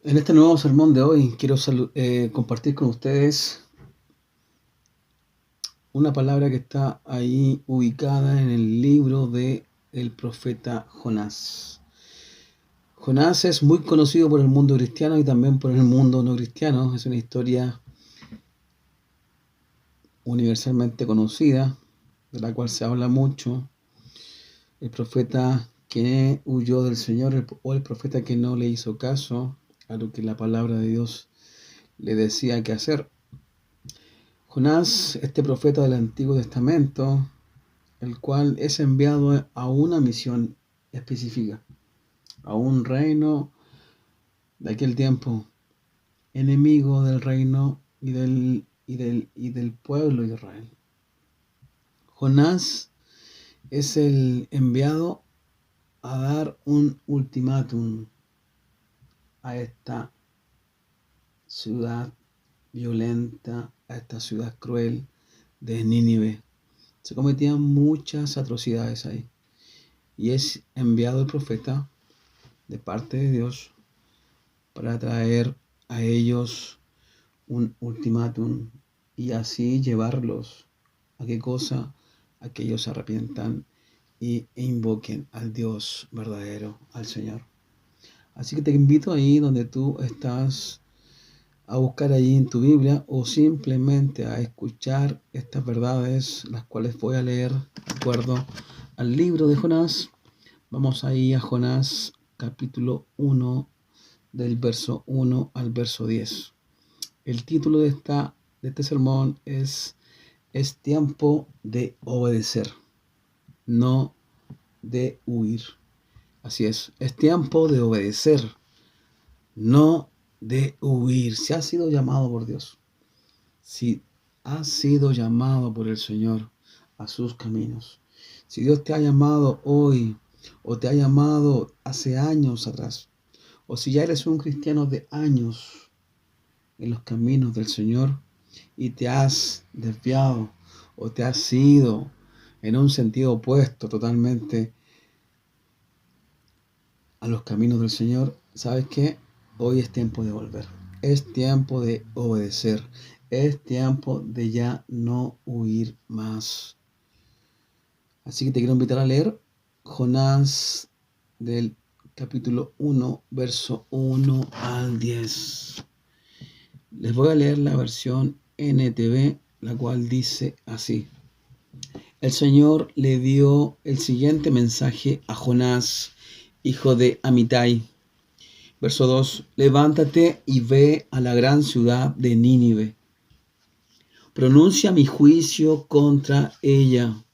En este nuevo sermón de hoy quiero compartir con ustedes una palabra que está ahí ubicada en el libro de el profeta Jonás. Jonás es muy conocido por el mundo cristiano y también por el mundo no cristiano. Es una historia universalmente conocida, de la cual se habla mucho. El profeta que huyó del Señor o el profeta que no le hizo caso a lo que la palabra de Dios le decía que hacer. Jonás, este profeta del Antiguo Testamento, el cual es enviado a una misión específica, a un reino de aquel tiempo, enemigo del reino y del pueblo de Israel. Jonás es el enviado a dar un ultimátum a esta ciudad violenta, a esta ciudad cruel de Nínive. Se cometían muchas atrocidades ahí. Y es enviado el profeta de parte de Dios para traer a ellos un ultimátum y así llevarlos a qué cosa, a que ellos se arrepientan e invoquen al Dios verdadero, al Señor. Así que te invito ahí donde tú estás a buscar allí en tu Biblia o simplemente a escuchar estas verdades, las cuales voy a leer de acuerdo al libro de Jonás. Vamos ahí a Jonás capítulo 1 del verso 1 al verso 10. El título de este sermón es tiempo de obedecer, no de huir. Así es tiempo de obedecer, no de huir. Si has sido llamado por Dios, si has sido llamado por el Señor a sus caminos, si Dios te ha llamado hoy o te ha llamado hace años atrás, o si ya eres un cristiano de años en los caminos del Señor y te has desviado o te has ido en un sentido opuesto totalmente a los caminos del Señor, ¿sabes qué? Hoy es tiempo de volver. Es tiempo de obedecer. Es tiempo de ya no huir más. Así que te quiero invitar a leer Jonás del capítulo 1, verso 1 al 10. Les voy a leer la versión NTV, la cual dice así. El Señor le dio el siguiente mensaje a Jonás, hijo de Amitai. Verso 2. Levántate y ve a la gran ciudad de Nínive. Pronuncia mi juicio contra ella,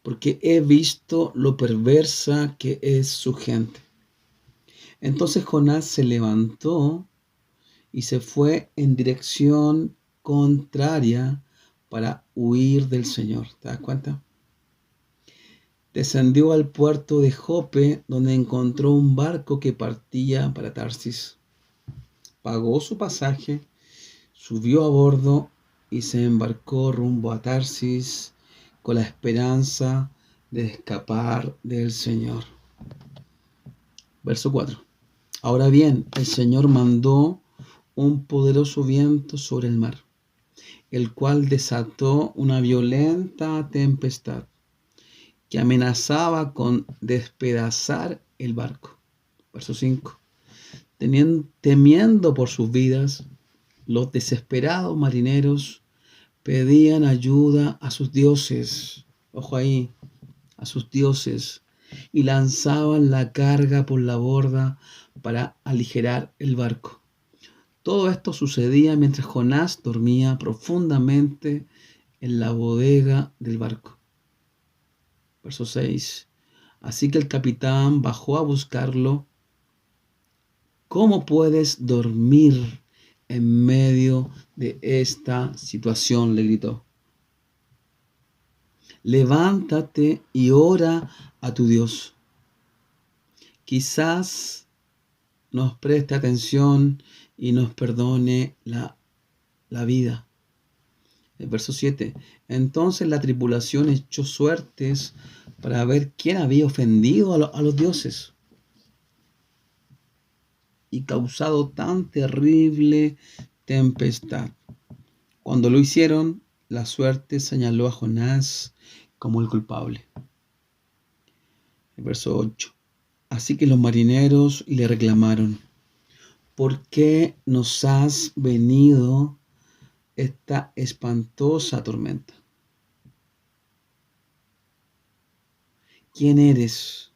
porque he visto lo perversa que es su gente. Entonces Jonás se levantó y se fue en dirección contraria para huir del Señor. ¿Te das cuenta? Descendió al puerto de Jope, donde encontró un barco que partía para Tarsis. Pagó su pasaje, subió a bordo y se embarcó rumbo a Tarsis con la esperanza de escapar del Señor. Verso 4. Ahora bien, el Señor mandó un poderoso viento sobre el mar, el cual desató una violenta tempestad que amenazaba con despedazar el barco. Verso 5. Temiendo por sus vidas, los desesperados marineros pedían ayuda a sus dioses, ojo ahí, a sus dioses, y lanzaban la carga por la borda para aligerar el barco. Todo esto sucedía mientras Jonás dormía profundamente en la bodega del barco. Verso 6. Así que el capitán bajó a buscarlo. ¿Cómo puedes dormir en medio de esta situación?, le gritó. Levántate y ora a tu Dios. Quizás nos preste atención y nos perdone la vida. El verso 7. Entonces la tripulación echó suertes para ver quién había ofendido a los dioses. y causado tan terrible tempestad. Cuando lo hicieron, la suerte señaló a Jonás como el culpable. El verso 8. Así que los marineros le reclamaron: ¿por qué nos has venido esta espantosa tormenta? ¿Quién eres?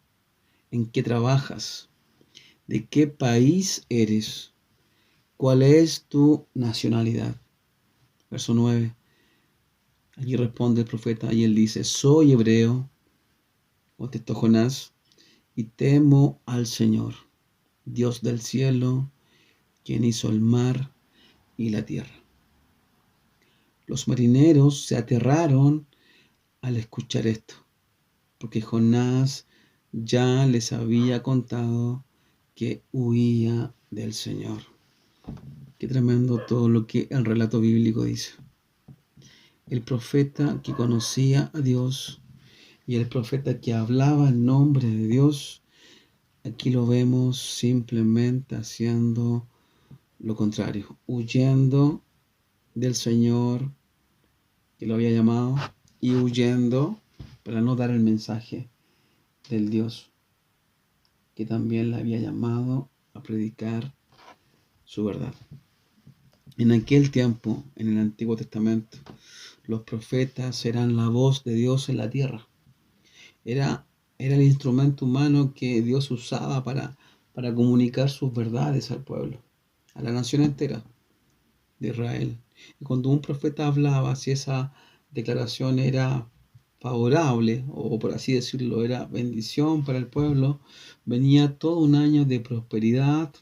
¿En qué trabajas? ¿De qué país eres? ¿Cuál es tu nacionalidad? Verso 9. Allí responde el profeta y él dice: soy hebreo, contestó Jonás, y temo al Señor, Dios del cielo, quien hizo el mar y la tierra. Los marineros se aterraron al escuchar esto, porque Jonás ya les había contado que huía del Señor. Qué tremendo todo lo que el relato bíblico dice. El profeta que conocía a Dios y el profeta que hablaba en nombre de Dios, aquí lo vemos simplemente haciendo lo contrario, huyendo del Señor que lo había llamado y huyendo para no dar el mensaje del Dios que también le había llamado a predicar su verdad. En aquel tiempo, en el Antiguo Testamento, los profetas eran la voz de Dios en la tierra. Era el instrumento humano que Dios usaba para comunicar sus verdades al pueblo, a la nación entera de Israel. Y cuando un profeta hablaba, si esa declaración era favorable, o por así decirlo, era bendición para el pueblo, venía todo un año de prosperidad,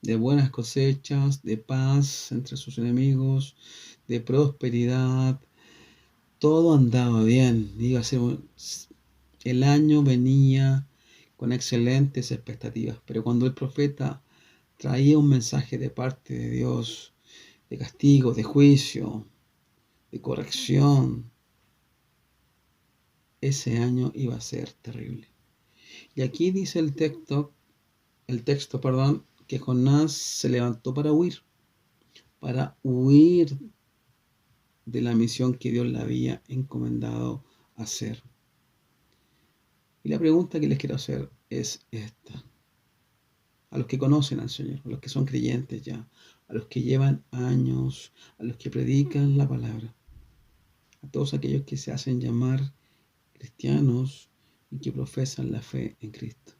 de buenas cosechas, de paz entre sus enemigos, de prosperidad. Todo andaba bien. El año venía con excelentes expectativas, pero cuando el profeta traía un mensaje de parte de Dios, de castigo, de juicio, de corrección, ese año iba a ser terrible. Y aquí dice el texto, que Jonás se levantó para huir de la misión que Dios le había encomendado hacer. Y la pregunta que les quiero hacer es esta. A los que conocen al Señor, a los que son creyentes ya, a los que llevan años, a los que predican la palabra, a todos aquellos que se hacen llamar cristianos y que profesan la fe en Cristo.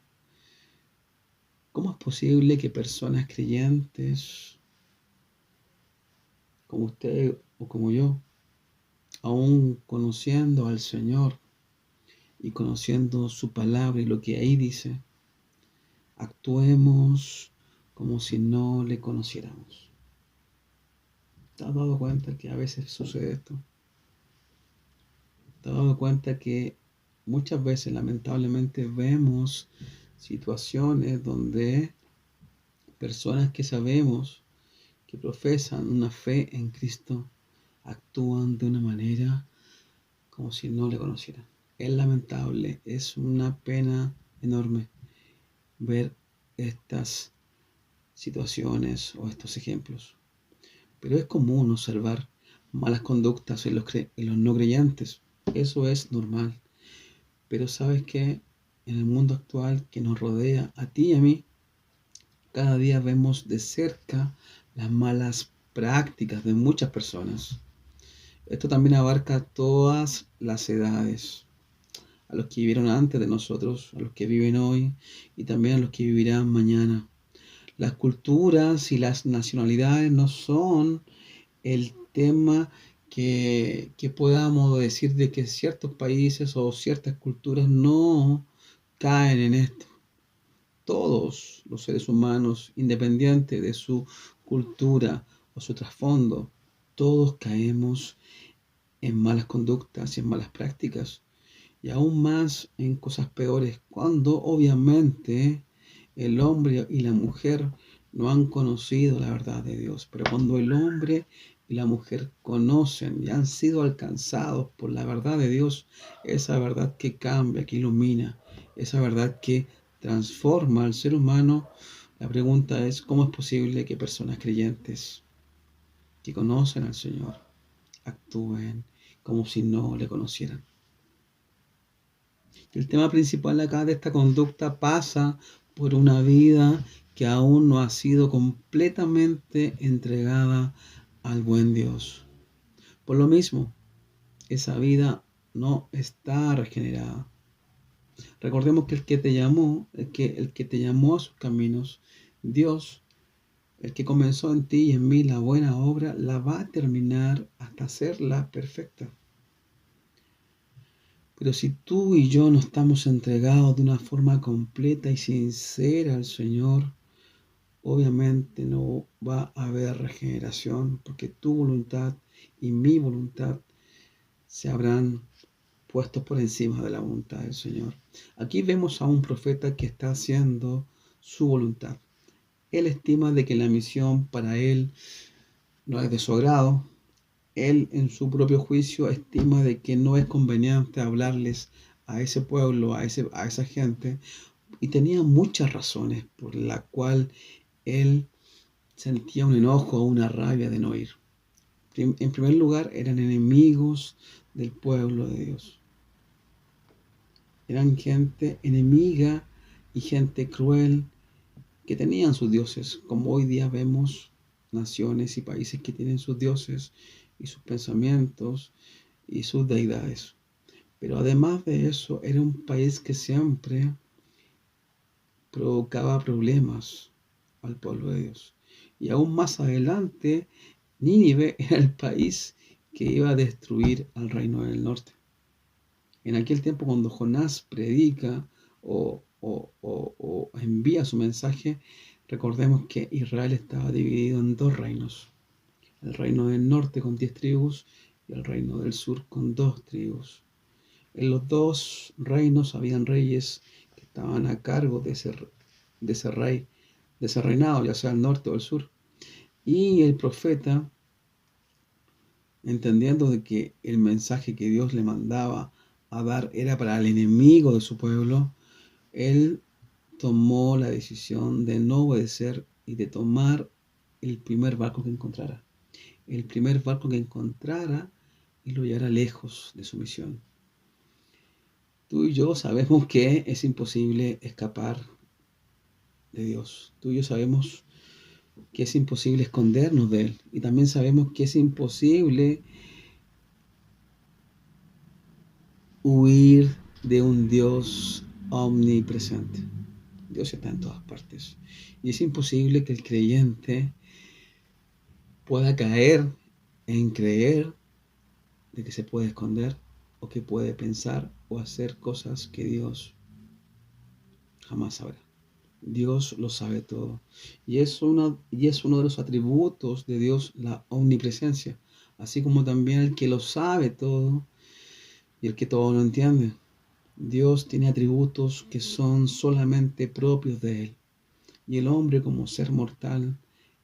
¿Cómo es posible que personas creyentes como usted o como yo, aún conociendo al Señor y conociendo su palabra y lo que ahí dice, actuemos como si no le conociéramos? ¿Te has dado cuenta que a veces sucede esto? ¿Te has dado cuenta que muchas veces lamentablemente vemos situaciones donde personas que sabemos que profesan una fe en Cristo actúan de una manera como si no le conocieran? Es lamentable, es una pena enorme ver estas situaciones o estos ejemplos. Pero es común observar malas conductas en los no creyentes. Eso es normal. Pero sabes que en el mundo actual que nos rodea, a ti y a mí, cada día vemos de cerca las malas prácticas de muchas personas. Esto también abarca a todas las edades, a los que vivieron antes de nosotros, a los que viven hoy y también a los que vivirán mañana. Las culturas y las nacionalidades no son el tema que podamos decir de que ciertos países o ciertas culturas no caen en esto. Todos los seres humanos, independiente de su cultura o su trasfondo, todos caemos en malas conductas y en malas prácticas, y aún más en cosas peores, cuando obviamente el hombre y la mujer no han conocido la verdad de Dios. Pero cuando el hombre y la mujer conocen y han sido alcanzados por la verdad de Dios, esa verdad que cambia, que ilumina, esa verdad que transforma al ser humano, La pregunta es, ¿cómo es posible que personas creyentes que conocen al Señor actúen como si no le conocieran? El tema principal acá de esta conducta pasa por una vida que aún no ha sido completamente entregada al buen Dios. Por lo mismo, esa vida no está regenerada. Recordemos que el que te llamó, el que te llamó a sus caminos, Dios, el que comenzó en ti y en mí la buena obra, la va a terminar hasta hacerla perfecta. Pero si tú y yo no estamos entregados de una forma completa y sincera al Señor, obviamente no va a haber regeneración, porque tu voluntad y mi voluntad se habrán puestos por encima de la voluntad del Señor. Aquí vemos a un profeta que está haciendo su voluntad. Él estima de que la misión para él no es de su agrado. Él en su propio juicio estima de que no es conveniente hablarles a ese pueblo, a esa gente, y tenía muchas razones por la cual él sentía un enojo o una rabia de no ir. En primer lugar, eran enemigos del pueblo de Dios. Eran gente enemiga y gente cruel que tenían sus dioses, como hoy día vemos naciones y países que tienen sus dioses y sus pensamientos y sus deidades. Pero además de eso, era un país que siempre provocaba problemas al pueblo de Dios. Y aún más adelante, Nínive era el país que iba a destruir al reino del norte. En aquel tiempo, cuando Jonás predica o envía su mensaje, recordemos que Israel estaba dividido en dos reinos. El reino del norte con 10 tribus y el reino del sur con 2 tribus. En los dos reinos habían reyes que estaban a cargo de ese rey, de ese reinado, ya sea el norte o el sur. Y el profeta, entendiendo de que el mensaje que Dios le mandaba a dar era para el enemigo de su pueblo, él tomó la decisión de no obedecer y de tomar el primer barco que encontrara. El primer barco que encontrara y lo llevara lejos de su misión. Tú y yo sabemos que es imposible escapar de Dios. Tú y yo sabemos que es imposible escondernos de Él. Y también sabemos que es imposible huir de un Dios omnipresente. Dios está en todas partes. Y es imposible que el creyente pueda caer en creer de que se puede esconder o que puede pensar o hacer cosas que Dios jamás sabrá. Dios lo sabe todo. Y es uno de los atributos de Dios, la omnipresencia. Así como también el que lo sabe todo y el que todo lo entiende. Dios tiene atributos que son solamente propios de Él. Y el hombre como ser mortal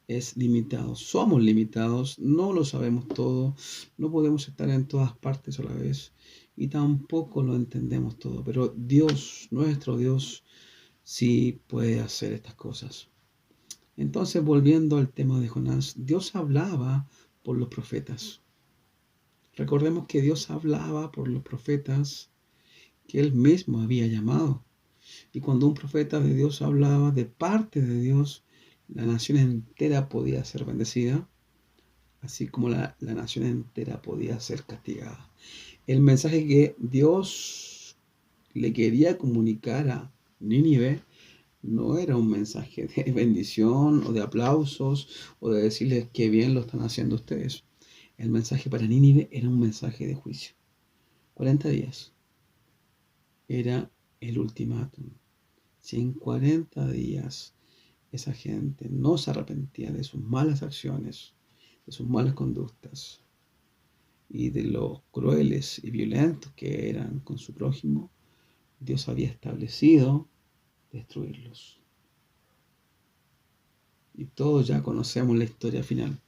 es limitado. Somos limitados, no lo sabemos todo, no podemos estar en todas partes a la vez y tampoco lo entendemos todo. Pero Dios, nuestro Dios, sí puede hacer estas cosas. Entonces, volviendo al tema de Jonás, Dios hablaba por los profetas. Recordemos que Dios hablaba por los profetas que Él mismo había llamado. Y cuando un profeta de Dios hablaba de parte de Dios, la nación entera podía ser bendecida, así como la nación entera podía ser castigada. El mensaje que Dios le quería comunicar a Nínive no era un mensaje de bendición o de aplausos o de decirles qué bien lo están haciendo ustedes. El mensaje para Nínive era un mensaje de juicio. 40 días era el ultimátum. Si en 40 días esa gente no se arrepentía de sus malas acciones, de sus malas conductas y de los crueles y violentos que eran con su prójimo, Dios había establecido destruirlos. Y todos ya conocemos la historia final.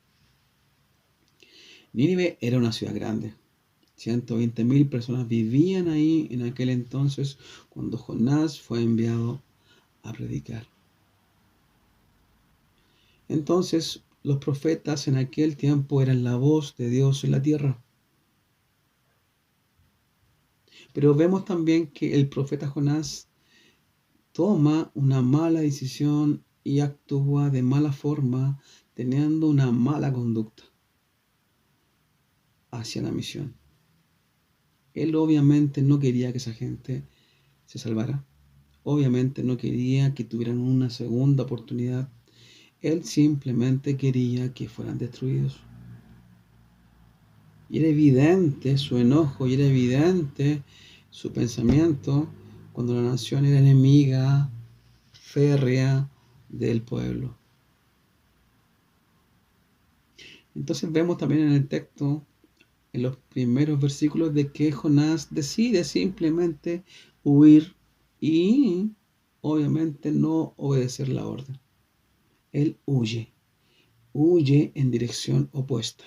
Nínive era una ciudad grande. 120.000 personas vivían ahí en aquel entonces cuando Jonás fue enviado a predicar. Entonces, los profetas en aquel tiempo eran la voz de Dios en la tierra. Pero vemos también que el profeta Jonás toma una mala decisión y actúa de mala forma, teniendo una mala conducta hacia la misión. Él obviamente no quería que esa gente se salvara. Obviamente no quería que tuvieran una segunda oportunidad. Él simplemente quería que fueran destruidos. Y era evidente su enojo, y era evidente su pensamiento cuando la nación era enemiga férrea del pueblo. Entonces vemos también en el texto, en los primeros versículos, de que Jonás decide simplemente huir y obviamente no obedecer la orden. Él huye en dirección opuesta.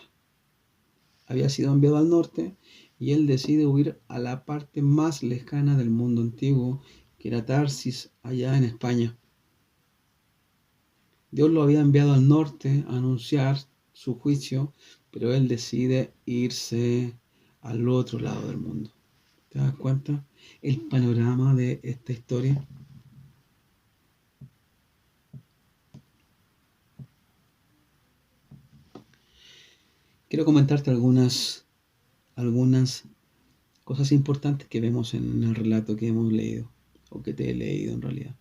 Había sido enviado al norte y él decide huir a la parte más lejana del mundo antiguo, que era Tarsis, allá en España. Dios lo había enviado al norte a anunciar su juicio, pero él decide irse al otro lado del mundo. ¿Te das cuenta el panorama de esta historia? Quiero comentarte algunas cosas importantes que vemos en el relato que hemos leído, o que te he leído en realidad.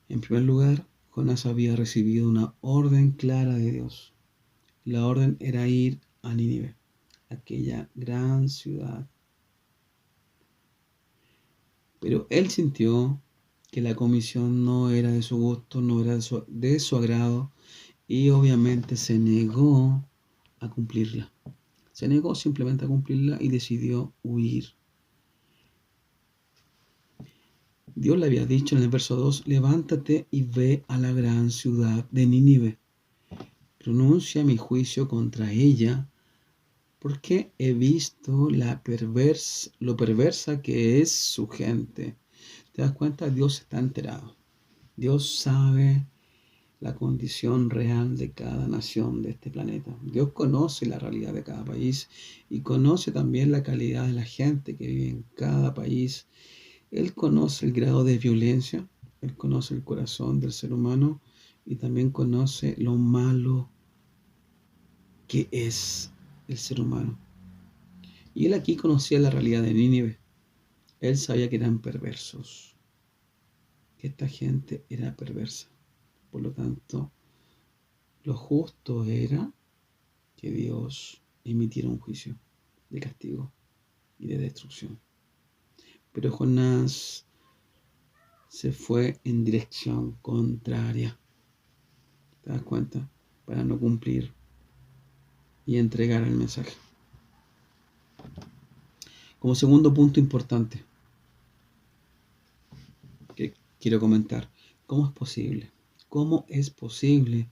En primer lugar, Jonás había recibido una orden clara de Dios. La orden era ir a Nínive, aquella gran ciudad. Pero él sintió que la comisión no era de su gusto, no era de su agrado, y obviamente se negó a cumplirla. Se negó simplemente a cumplirla y decidió huir. Dios le había dicho en el verso 2, levántate y ve a la gran ciudad de Nínive. Pronuncia mi juicio contra ella, porque he visto lo perversa que es su gente. ¿Te das cuenta? Dios está enterado. Dios sabe la condición real de cada nación de este planeta. Dios conoce la realidad de cada país y conoce también la calidad de la gente que vive en cada país. Él conoce el grado de violencia, Él conoce el corazón del ser humano y también conoce lo malo que es el ser humano. Y Él aquí conocía la realidad de Nínive. Él sabía que eran perversos, que esta gente era perversa. Por lo tanto, lo justo era que Dios emitiera un juicio de castigo y de destrucción. Pero Jonás se fue en dirección contraria. ¿Te das cuenta? Para no cumplir y entregar el mensaje. Como segundo punto importante que quiero comentar, ¿cómo es posible? ¿Cómo es posible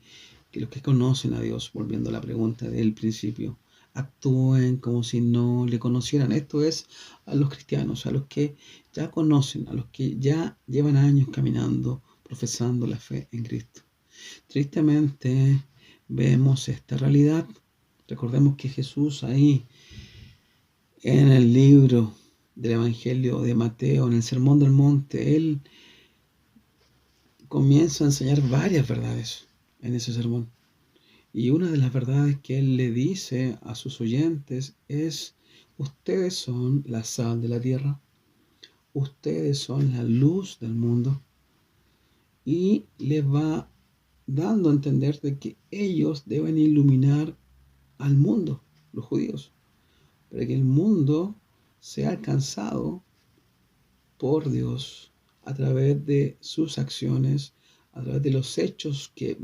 que los que conocen a Dios, volviendo a la pregunta del principio, actúen como si no le conocieran? Esto es a los cristianos, a los que ya conocen, a los que ya llevan años caminando, profesando la fe en Cristo. Tristemente vemos esta realidad. Recordemos que Jesús ahí en el libro del Evangelio de Mateo, en el Sermón del Monte, Él comienza a enseñar varias verdades en ese sermón. Y una de las verdades que Él le dice a sus oyentes es, ustedes son la sal de la tierra, ustedes son la luz del mundo. Y les va dando a entender de que ellos deben iluminar al mundo, los judíos, para que el mundo sea alcanzado por Dios a través de sus acciones, a través de los hechos que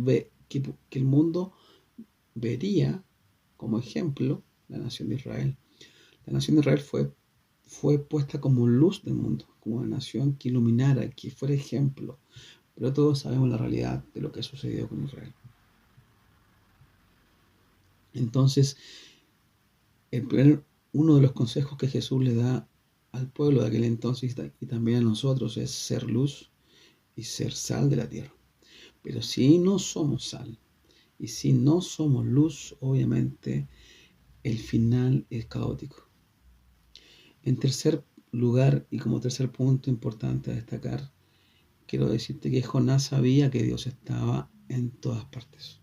el mundo vería como ejemplo la nación de Israel. La nación de Israel fue puesta como luz del mundo, como una nación que iluminara, que fuera ejemplo. Pero todos sabemos la realidad de lo que ha sucedido con Israel. Entonces, uno de los consejos que Jesús le da al pueblo de aquel entonces y también a nosotros es ser luz y ser sal de la tierra. Pero si no somos sal y si no somos luz, obviamente el final es caótico. En tercer lugar, y como tercer punto importante a destacar, quiero decirte que Jonás sabía que Dios estaba en todas partes.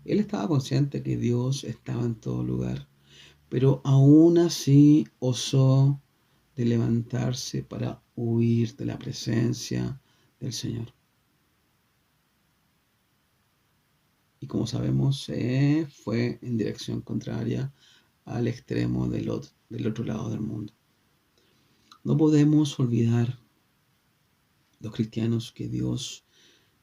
Él estaba consciente que Dios estaba en todo lugar, pero aún así osó de levantarse para huir de la presencia del Señor. Y como sabemos, fue en dirección contraria al extremo del otro lado del mundo. No podemos olvidar, los cristianos, que Dios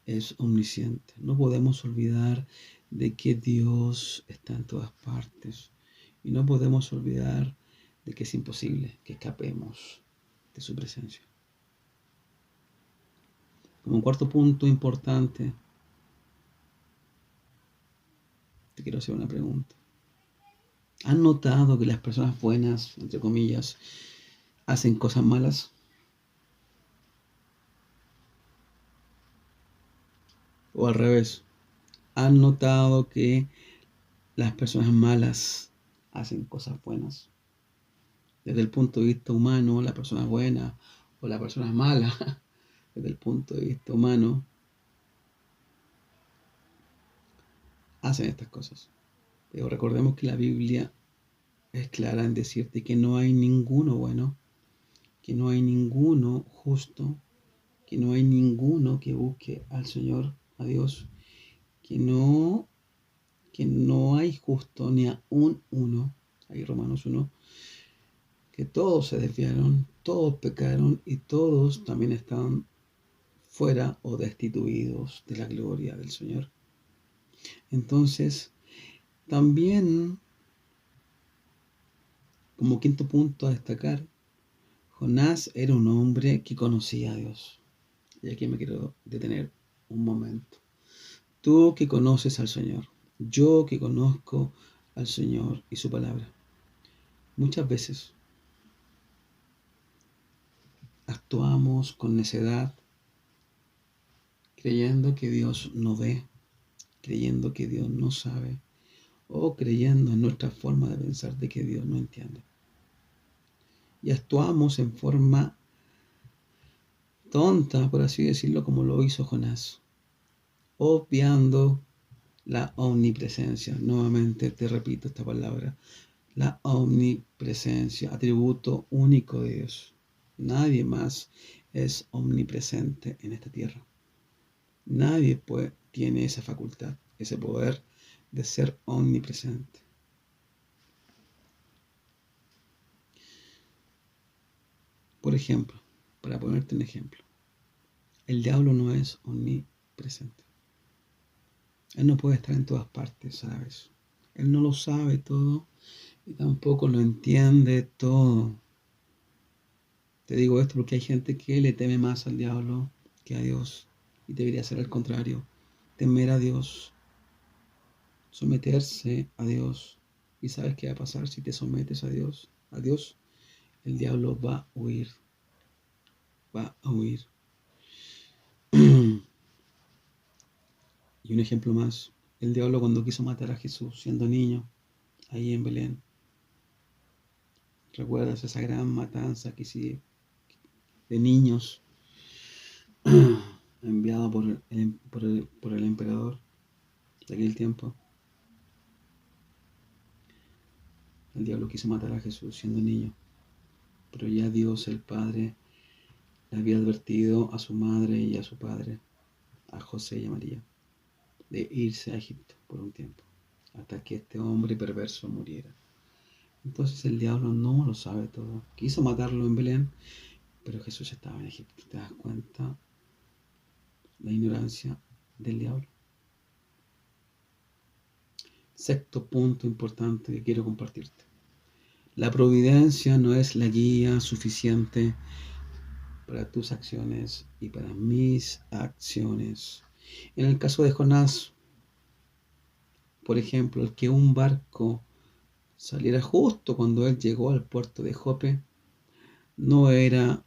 es omnisciente. No podemos olvidar de que Dios está en todas partes. Y no podemos olvidar de que es imposible que escapemos de su presencia. Como cuarto punto importante, te quiero hacer una pregunta. ¿Has notado que las personas buenas, entre comillas, hacen cosas malas? O al revés, ¿has notado que las personas malas hacen cosas buenas? Desde el punto de vista humano, la persona buena o la persona mala, desde el punto de vista humano, hacen estas cosas. Pero recordemos que la Biblia es clara en decirte que no hay ninguno bueno, que no hay ninguno justo, que no hay ninguno que busque al Señor, a Dios, que no hay justo ni a un uno, ahí Romanos 1, que todos se desviaron, todos pecaron y todos también están fuera o destituidos de la gloria del Señor. Entonces, también, como quinto punto a destacar, Jonás era un hombre que conocía a Dios. Y aquí me quiero detener un momento. Tú que conoces al Señor, yo que conozco al Señor y su palabra, muchas veces actuamos con necedad, creyendo que Dios no ve, creyendo que Dios no sabe, o creyendo en nuestra forma de pensar de que Dios no entiende. Y actuamos en forma tonta, por así decirlo, como lo hizo Jonás, obviando la omnipresencia. Nuevamente te repito esta palabra, la omnipresencia, atributo único de Dios. Nadie más es omnipresente en esta tierra. Nadie tiene esa facultad, ese poder de ser omnipresente. Por ejemplo, para ponerte un ejemplo, el diablo no es omnipresente. Él no puede estar en todas partes, ¿sabes? Él no lo sabe todo y tampoco lo entiende todo. Te digo esto porque hay gente que le teme más al diablo que a Dios y debería ser al contrario. Temer a Dios, someterse a Dios. ¿Y sabes qué va a pasar si te sometes a Dios? A Dios, el diablo va a huir. Va a huir. Y un ejemplo más, el diablo cuando quiso matar a Jesús siendo niño, ahí en Belén. ¿Recuerdas esa gran matanza que sí, de niños enviado por el emperador de aquel tiempo? El diablo quiso matar a Jesús siendo niño, pero ya Dios el Padre le había advertido a su madre y a su padre, a José y a María, de irse a Egipto por un tiempo, hasta que este hombre perverso muriera. Entonces el diablo no lo sabe todo. Quiso matarlo en Belén, pero Jesús estaba en Egipto. ¿Te das cuenta la ignorancia del diablo? Sexto punto importante que quiero compartirte. La providencia no es la guía suficiente para tus acciones y para mis acciones. En el caso de Jonás, por ejemplo, el que un barco saliera justo cuando él llegó al puerto de Jope no era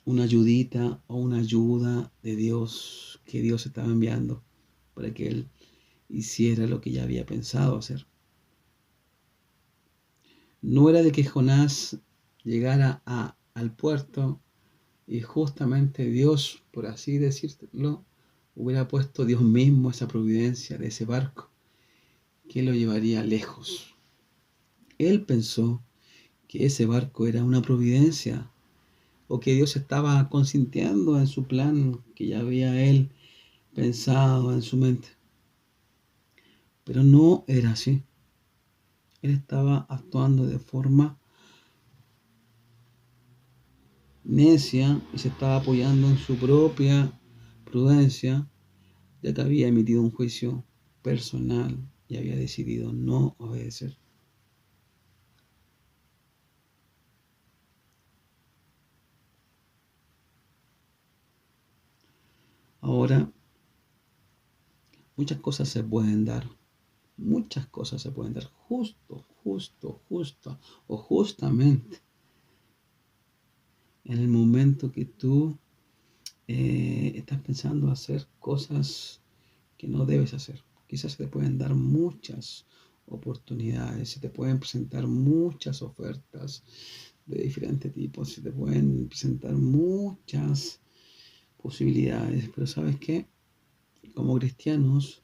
una ayudita o una ayuda de Dios que Dios estaba enviando para que él hiciera lo que ya había pensado hacer. No era de que Jonás llegara al puerto y justamente Dios, por así decirlo, hubiera puesto Dios mismo esa providencia de ese barco que lo llevaría lejos. Él pensó que ese barco era una providencia o que Dios estaba consintiendo en su plan que ya había él pensado en su mente. Pero no era así. Él estaba actuando de forma necia y se estaba apoyando en su propia prudencia, ya que había emitido un juicio personal y había decidido no obedecer. Ahora, muchas cosas se pueden dar, muchas cosas se pueden dar justo o justamente en el momento que tú estás pensando hacer cosas que no debes hacer. Quizás se te pueden dar muchas oportunidades, se te pueden presentar muchas ofertas de diferentes tipos, se te pueden presentar muchas posibilidades, pero ¿sabes qué? Como cristianos,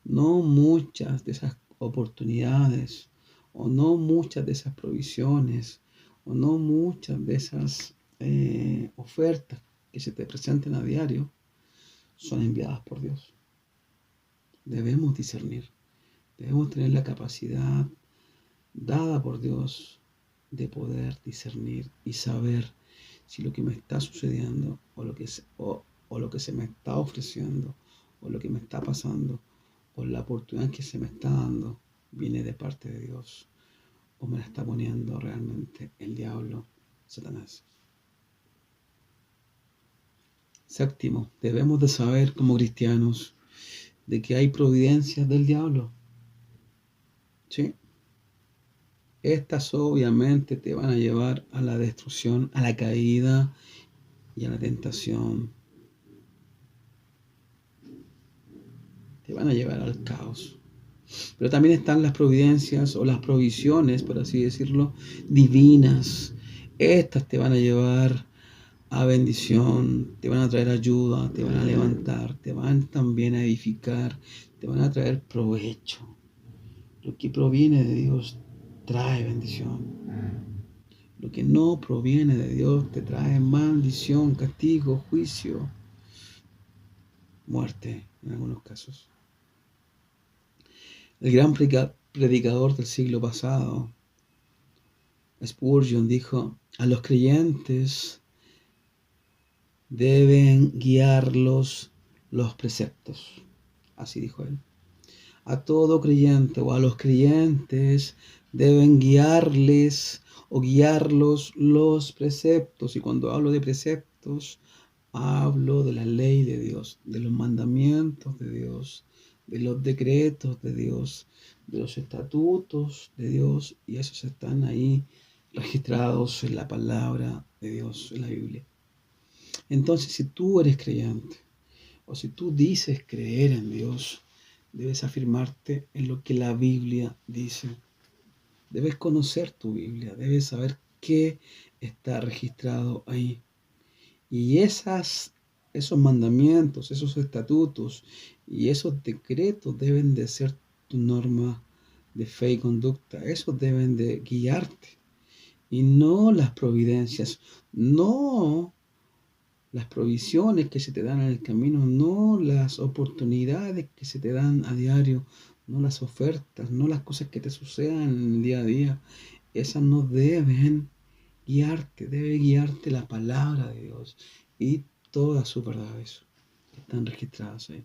no muchas de esas oportunidades o no muchas de esas provisiones o no muchas de esas ofertas que se te presenten a diario son enviadas por Dios. Debemos discernir, debemos tener la capacidad dada por Dios de poder discernir y saber si lo que me está sucediendo o lo que se me está ofreciendo o lo que me está pasando o la oportunidad que se me está dando viene de parte de Dios o me la está poniendo realmente el diablo, Satanás. Séptimo, debemos de saber como cristianos de que hay providencias del diablo. ¿Sí? Estas obviamente te van a llevar a la destrucción, a la caída y a la tentación. Te van a llevar al caos. Pero también están las providencias o las provisiones, por así decirlo, divinas. Estas te van a llevar a bendición, te van a traer ayuda, te van a levantar, te van también a edificar, te van a traer provecho. Lo que proviene de Dios trae bendición. Lo que no proviene de Dios te trae maldición, castigo, juicio, muerte en algunos casos. El gran predicador del siglo pasado, Spurgeon, dijo: a los creyentes deben guiarlos los preceptos. Así dijo él. A todo creyente o a los creyentes deben guiarles o guiarlos los preceptos. Y cuando hablo de preceptos, hablo de la ley de Dios, de los mandamientos de Dios, de los decretos de Dios, de los estatutos de Dios, y esos están ahí registrados en la palabra de Dios, en la Biblia. Entonces, si tú eres creyente, o si tú dices creer en Dios, debes afirmarte en lo que la Biblia dice. Debes conocer tu Biblia, debes saber qué está registrado ahí. Y esos mandamientos, esos estatutos y esos decretos deben de ser tu norma de fe y conducta. Esos deben de guiarte. Y no las providencias, no las provisiones que se te dan en el camino, no las oportunidades que se te dan a diario, no las ofertas, no las cosas que te sucedan en el día a día. Esas no deben guiarte, debe guiarte la palabra de Dios y todas sus verdades que están registradas ahí.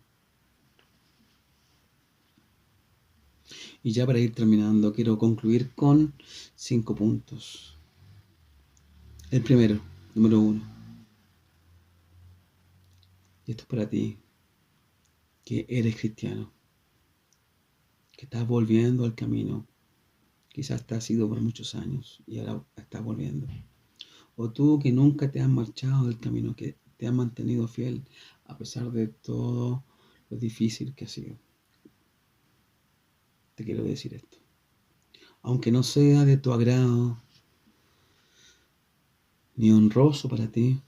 Y ya para ir terminando, quiero concluir con 5 puntos. El primero, número 1. Y esto es para ti, que eres cristiano, que estás volviendo al camino. Quizás te has ido por muchos años y ahora estás volviendo. O tú que nunca te has marchado del camino, que te has mantenido fiel a pesar de todo lo difícil que ha sido. Te quiero decir esto. Aunque no sea de tu agrado ni honroso para ti,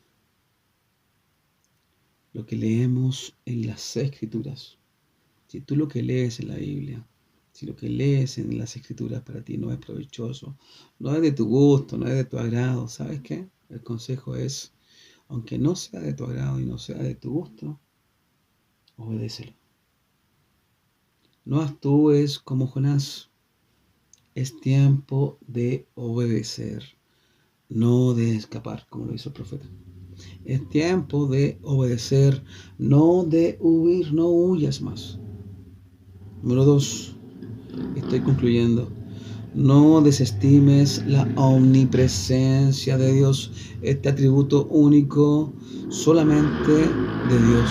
lo que leemos en las Escrituras, si tú lo que lees en la Biblia, si lo que lees en las Escrituras para ti no es provechoso, no es de tu gusto, no es de tu agrado, ¿sabes qué? El consejo es, aunque no sea de tu agrado y no sea de tu gusto, obedécelo. No actúes como Jonás. Es tiempo de obedecer, no de escapar, como lo hizo el profeta. Es tiempo de obedecer, no de huir, no huyas más. Número 2, estoy concluyendo. No desestimes la omnipresencia de Dios, este atributo único solamente de Dios.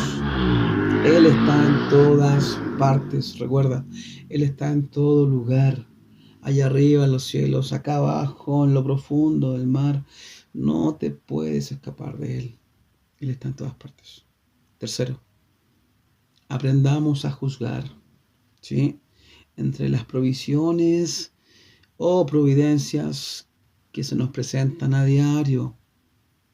Él está en todas partes, recuerda, Él está en todo lugar, allá arriba en los cielos, acá abajo en lo profundo del mar. No te puedes escapar de Él. Él está en todas partes. Tercero, aprendamos a juzgar, ¿sí? Entre las provisiones o providencias que se nos presentan a diario,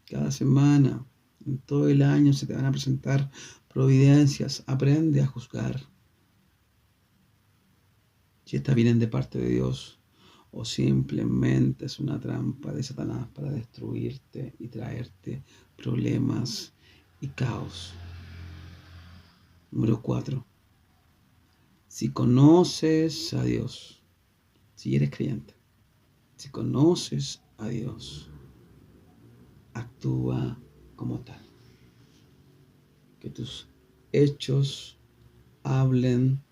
cada semana, en todo el año se te van a presentar providencias. Aprende a juzgar si estas vienen de parte de Dios o simplemente es una trampa de Satanás para destruirte y traerte problemas y caos. Número 4. Si conoces a Dios, si eres creyente, si conoces a Dios, actúa como tal. Que tus hechos hablen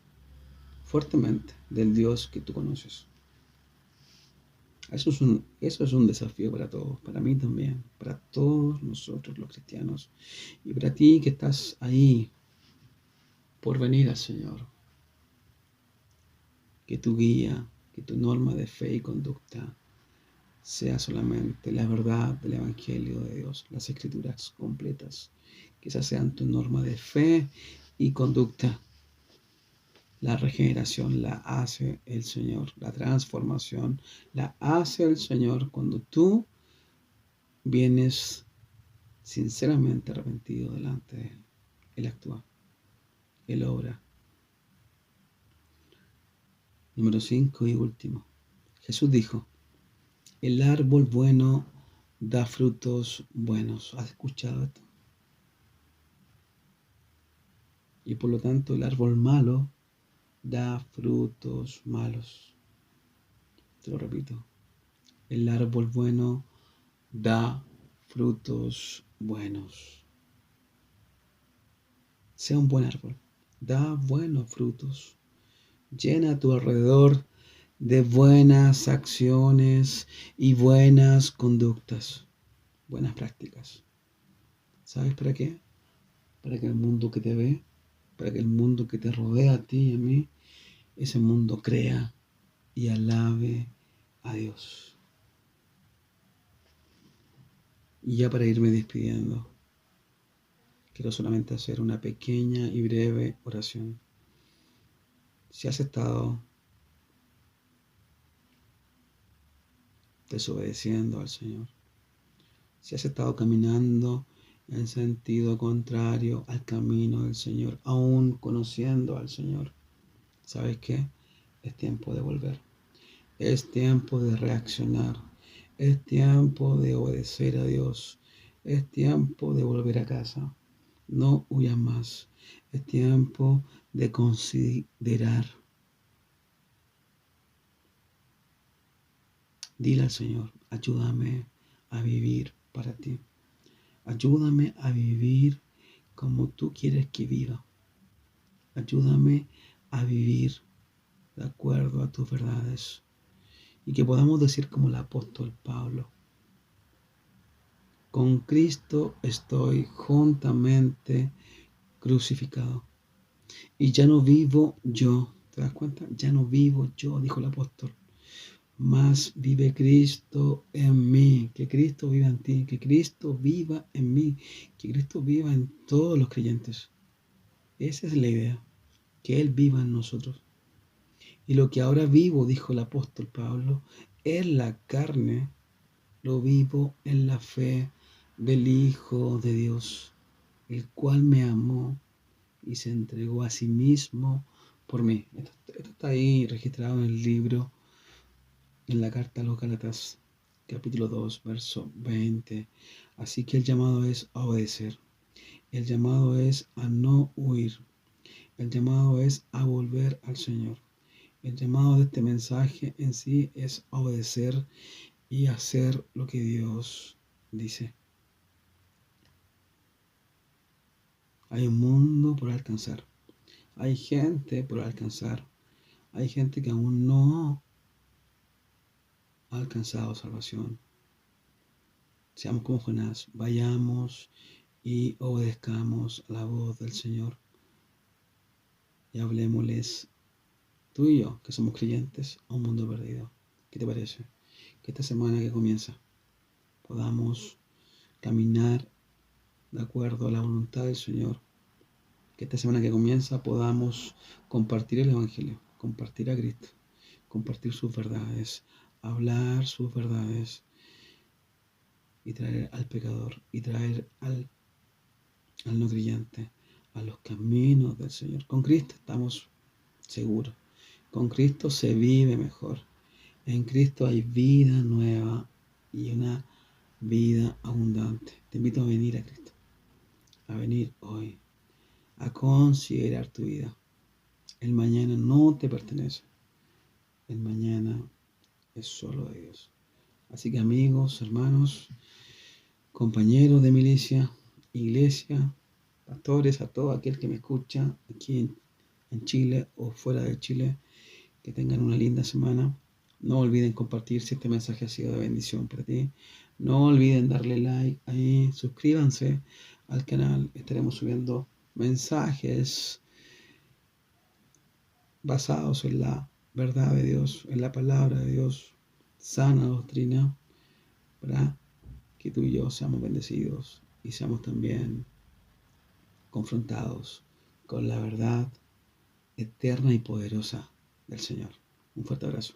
fuertemente del Dios que tú conoces. Eso es un desafío para todos, para mí también, para todos nosotros los cristianos y para ti que estás ahí por venir al Señor. Que tu guía, que tu norma de fe y conducta sea solamente la verdad del Evangelio de Dios, las Escrituras completas. Que esas sean tu norma de fe y conducta. La regeneración la hace el Señor, la transformación la hace el Señor cuando tú vienes sinceramente arrepentido delante de Él. Él actúa, Él obra. Número 5 y último. Jesús dijo, el árbol bueno da frutos buenos. ¿Has escuchado esto? Y por lo tanto el árbol malo da frutos malos. Te lo repito. El árbol bueno da frutos buenos. Sea un buen árbol. Da buenos frutos. Llena a tu alrededor de buenas acciones y buenas conductas. Buenas prácticas. ¿Sabes para qué? Para que el mundo que te ve, para que el mundo que te rodea a ti y a mí, ese mundo crea y alabe a Dios. Y ya para irme despidiendo, quiero solamente hacer una pequeña y breve oración. Si has estado desobedeciendo al Señor, si has estado caminando en sentido contrario al camino del Señor, aún conociendo al Señor, ¿sabes qué? Es tiempo de volver. Es tiempo de reaccionar. Es tiempo de obedecer a Dios. Es tiempo de volver a casa. No huyas más. Es tiempo de considerar. Dile al Señor, ayúdame a vivir para ti. Ayúdame a vivir como tú quieres que viva. Ayúdame a vivir de acuerdo a tus verdades. Y que podamos decir como el apóstol Pablo, con Cristo estoy juntamente crucificado. Y ya no vivo yo. ¿Te das cuenta? Ya no vivo yo, dijo el apóstol. más vive Cristo en mí, que Cristo viva en ti, que Cristo viva en mí, que Cristo viva en todos los creyentes. Esa es la idea, que Él viva en nosotros. Y lo que ahora vivo, dijo el apóstol Pablo, en la carne, lo vivo en la fe del Hijo de Dios, el cual me amó y se entregó a sí mismo por mí. Esto está ahí registrado en el libro, en la carta a los Gálatas, capítulo 2, verso 20. Así que el llamado es a obedecer. El llamado es a no huir. El llamado es a volver al Señor. El llamado de este mensaje en sí es a obedecer y hacer lo que Dios dice. Hay un mundo por alcanzar. Hay gente por alcanzar. Hay gente que aún no ha alcanzado salvación. Seamos como Jonás, vayamos y obedezcamos la voz del Señor y hablemosles, tú y yo, que somos creyentes, a un mundo perdido. ¿Qué te parece? Que esta semana que comienza podamos caminar de acuerdo a la voluntad del Señor. Que esta semana que comienza podamos compartir el Evangelio, compartir a Cristo, compartir sus verdades, hablar sus verdades y traer al pecador y traer al no creyente a los caminos del Señor. Con Cristo estamos seguros. Con Cristo se vive mejor. En Cristo hay vida nueva y una vida abundante. Te invito a venir a Cristo, a venir hoy, a considerar tu vida. El mañana no te pertenece. El mañana es solo de Dios. Así que amigos, hermanos, compañeros de milicia, iglesia, pastores, a todo aquel que me escucha aquí en Chile o fuera de Chile, que tengan una linda semana. No olviden compartir si este mensaje ha sido de bendición para ti. No olviden darle like ahí, suscríbanse al canal. Estaremos subiendo mensajes basados en la verdad de Dios, en la palabra de Dios, sana doctrina, para que tú y yo seamos bendecidos y seamos también confrontados con la verdad eterna y poderosa del Señor. Un fuerte abrazo.